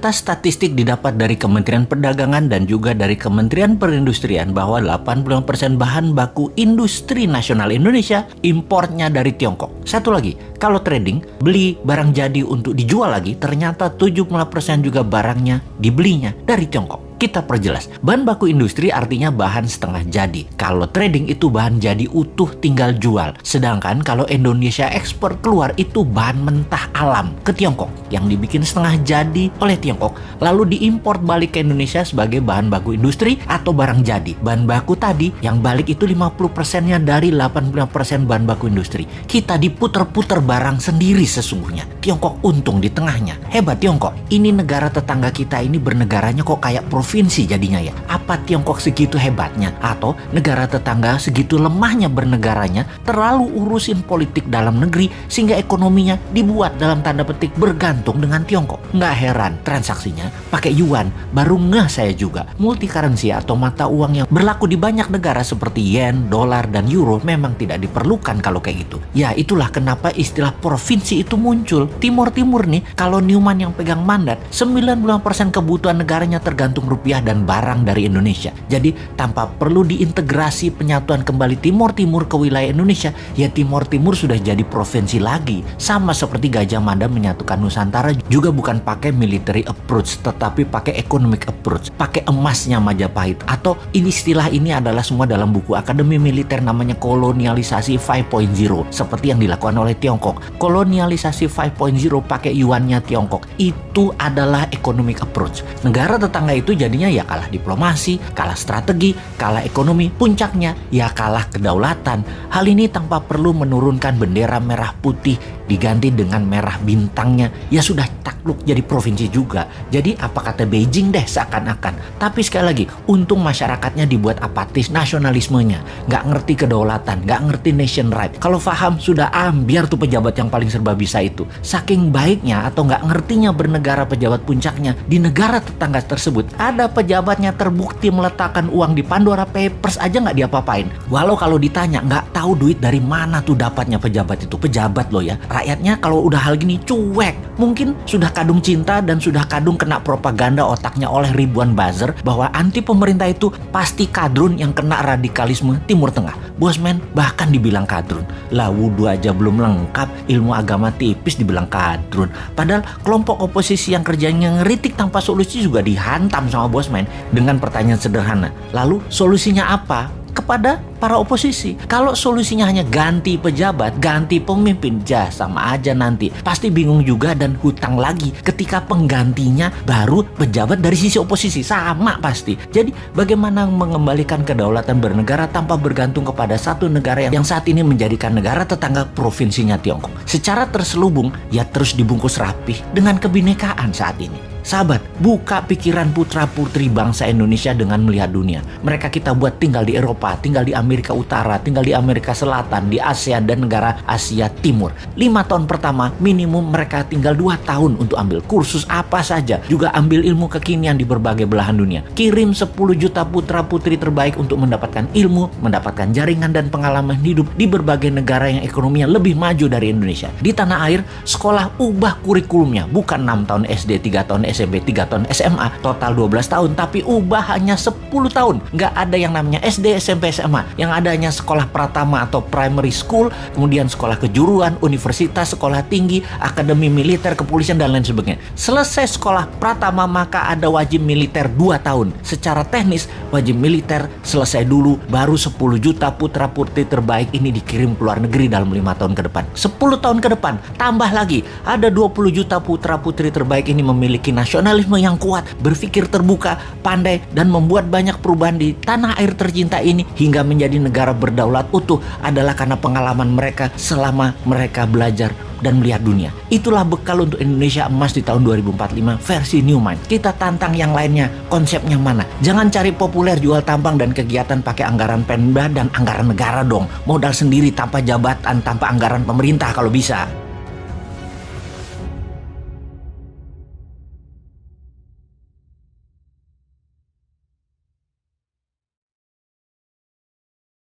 Data statistik didapat dari Kementerian Perdagangan dan juga dari Kementerian Perindustrian bahwa 85% bahan baku industri nasional Indonesia importnya dari Tiongkok. Satu lagi, kalau trading, beli barang jadi untuk dijual lagi, ternyata 70% juga barangnya dibelinya dari Tiongkok. Kita perjelas, bahan baku industri artinya bahan setengah jadi. Kalau trading itu bahan jadi utuh tinggal jual. Sedangkan kalau Indonesia ekspor keluar itu bahan mentah alam ke Tiongkok yang dibikin setengah jadi oleh Tiongkok, lalu diimpor balik ke Indonesia sebagai bahan baku industri atau barang jadi. Bahan baku tadi yang balik itu 50%-nya dari 85% bahan baku industri. Kita diputer-puter barang sendiri sesungguhnya. Tiongkok untung di tengahnya. Hebat Tiongkok. Ini negara tetangga kita ini bernegaranya kok kayak provinsi jadinya ya. Apa Tiongkok segitu hebatnya? Atau negara tetangga segitu lemahnya bernegaranya, terlalu urusin politik dalam negeri sehingga ekonominya dibuat dalam tanda petik bergantung dengan Tiongkok. Nggak heran transaksinya pakai yuan. Baru ngeh saya juga. Multi currency atau mata uang yang berlaku di banyak negara seperti yen, dolar, dan euro memang tidak diperlukan kalau kayak gitu. Ya itulah kenapa istilah provinsi itu muncul. Timur-timur nih, kalau Newman yang pegang mandat, 95% kebutuhan negaranya tergantung rupiah dan barang dari Indonesia. Jadi tanpa perlu diintegrasi penyatuan kembali Timur-Timur ke wilayah Indonesia, ya Timur-Timur sudah jadi provinsi lagi. Sama seperti Gajah Mada menyatukan Nusantara juga bukan pakai military approach, tetapi pakai economic approach, pakai emasnya Majapahit. Atau istilah ini adalah semua dalam buku Akademi Militer namanya kolonialisasi 5.0, seperti yang dilakukan oleh Tiongkok. Kolonialisasi 5.0 pakai yuannya Tiongkok. Itu adalah economic approach. Negara tetangga itu jadinya ya kalah diplomasi, kalah strategi, kalah ekonomi, puncaknya ya kalah kedaulatan. Hal ini tanpa perlu menurunkan bendera merah putih diganti dengan merah bintangnya, ya sudah takluk jadi provinsi juga. Jadi apa kata Beijing deh seakan-akan. Tapi sekali lagi, untung masyarakatnya dibuat apatis nasionalismenya, nggak ngerti kedaulatan, nggak ngerti nation right. Kalau paham sudah biar tuh pejabat yang paling serba bisa itu. Saking baiknya atau nggak ngertinya bernegara pejabat puncaknya di negara tetangga tersebut, ada pejabatnya terbukti meletakkan uang di Pandora Papers aja nggak diapa-apain. Walau kalau ditanya nggak tahu duit dari mana tuh dapatnya pejabat itu. Pejabat loh ya. Rakyatnya kalau udah hal gini cuek. Mungkin sudah kadung cinta dan sudah kadung kena propaganda otaknya oleh ribuan buzzer bahwa anti pemerintah itu pasti kadrun yang kena radikalisme Timur Tengah. Bosman bahkan dibilang kadrun. Lah wudhu aja belum lengkap, ilmu agama tipis dibilang kadrun. Padahal kelompok oposisi yang kerjanya ngeritik tanpa solusi juga dihantam sama Bosman dengan pertanyaan sederhana. Lalu solusinya apa? Kepada para oposisi. Kalau solusinya hanya ganti pejabat, ganti pemimpin, sama aja nanti. Pasti bingung juga dan hutang lagi ketika penggantinya baru pejabat dari sisi oposisi. Sama pasti. Jadi bagaimana mengembalikan kedaulatan bernegara tanpa bergantung kepada satu negara yang saat ini menjadikan negara tetangga provinsinya Tiongkok. Secara terselubung, ya terus dibungkus rapih dengan kebinekaan saat ini. Sahabat, buka pikiran putra-putri bangsa Indonesia dengan melihat dunia. Mereka kita buat tinggal di Eropa, tinggal di Amerika Utara, tinggal di Amerika Selatan, di Asia dan negara Asia Timur. 5 tahun pertama minimum mereka tinggal 2 tahun untuk ambil kursus apa saja. Juga ambil ilmu kekinian di berbagai belahan dunia. Kirim 10 juta putra-putri terbaik untuk mendapatkan ilmu, mendapatkan jaringan dan pengalaman hidup di berbagai negara yang ekonominya lebih maju dari Indonesia. Di tanah air, sekolah ubah kurikulumnya. Bukan 6 tahun SD, 3 tahun SMP, 3 tahun SMA, total 12 tahun, tapi ubah hanya 10 tahun. Nggak ada yang namanya SD, SMP, SMA. Yang ada hanya sekolah pratama atau primary school, kemudian sekolah kejuruan, universitas, sekolah tinggi, akademi militer, kepolisian, dan lain sebagainya. Selesai sekolah pratama, maka ada wajib militer 2 tahun. Secara teknis, wajib militer selesai dulu, baru 10 juta putra-putri terbaik ini dikirim ke luar negeri dalam 5 tahun ke depan. 10 tahun ke depan, tambah lagi, ada 20 juta putra-putri terbaik ini memiliki nasionalisme yang kuat, berpikir terbuka, pandai, dan membuat banyak perubahan di tanah air tercinta ini hingga menjadi negara berdaulat utuh adalah karena pengalaman mereka selama mereka belajar dan melihat dunia. Itulah bekal untuk Indonesia emas di tahun 2045 versi Newman. Kita tantang yang lainnya, konsepnya mana? Jangan cari populer jual tampang dan kegiatan pakai anggaran Pemda dan anggaran negara dong. Modal sendiri tanpa jabatan, tanpa anggaran pemerintah kalau bisa.